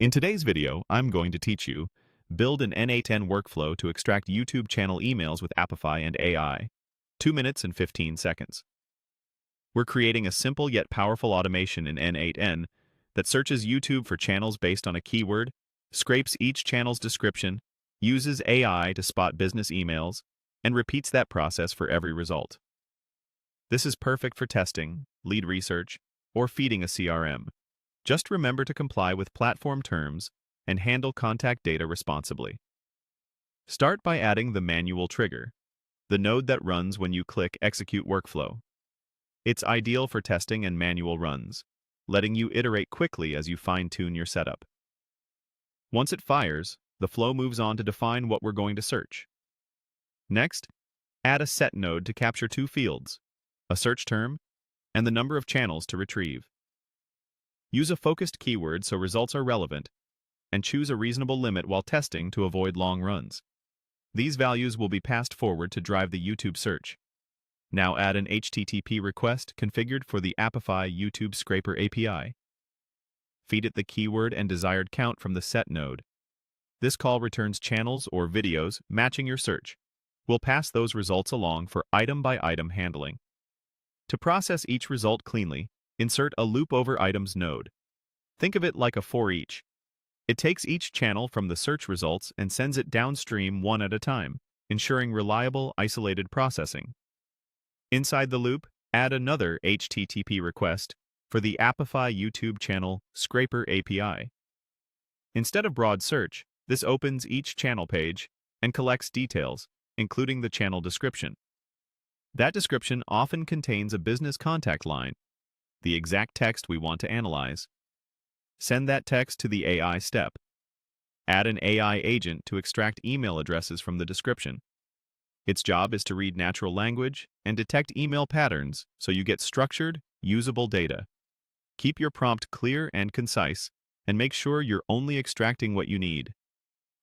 In today's video, I'm going to teach you build an n8n workflow to extract YouTube channel emails with Apify and AI. 2 minutes and 15 seconds. We're creating a simple yet powerful automation in n8n that searches YouTube for channels based on a keyword, scrapes each channel's description, uses AI to spot business emails, and repeats that process for every result. This is perfect for testing, lead research, or feeding a CRM. Just remember to comply with platform terms and handle contact data responsibly. Start by adding the manual trigger, the node that runs when you click Execute Workflow. It's ideal for testing and manual runs, letting you iterate quickly as you fine-tune your setup. Once it fires, the flow moves on to define what we're going to search. Next, add a set node to capture two fields, a search term and the number of channels to retrieve. Use a focused keyword so results are relevant, and choose a reasonable limit while testing to avoid long runs. These values will be passed forward to drive the YouTube search. Now add an HTTP request configured for the Apify YouTube Scraper API. Feed it the keyword and desired count from the set node. This call returns channels or videos matching your search. We'll pass those results along for item-by-item handling. To process each result cleanly, insert a loop over items node. Think of it like a for each. It takes each channel from the search results and sends it downstream one at a time, ensuring reliable, isolated processing. Inside the loop, add another HTTP request for the Apify YouTube channel Scraper API. Instead of broad search, this opens each channel page and collects details, including the channel description. That description often contains a business contact line, the exact text we want to analyze. Send that text to the AI step. Add an AI agent to extract email addresses from the description. Its job is to read natural language and detect email patterns so you get structured, usable data. Keep your prompt clear and concise, and make sure you're only extracting what you need.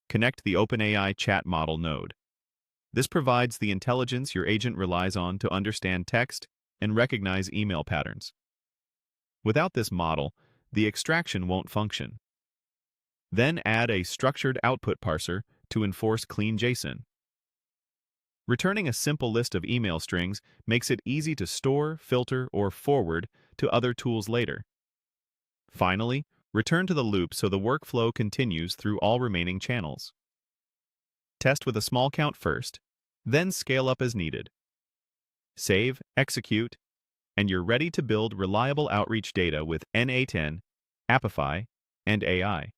Connect the OpenAI chat model node. This provides the intelligence your agent relies on to understand text and recognize email patterns. Without this model, the extraction won't function. Then add a structured output parser to enforce clean JSON. Returning a simple list of email strings makes it easy to store, filter, or forward to other tools later. Finally, return to the loop so the workflow continues through all remaining channels. Test with a small count first, then scale up as needed. Save, execute, and you're ready to build reliable outreach data with n8n, Apify, and AI.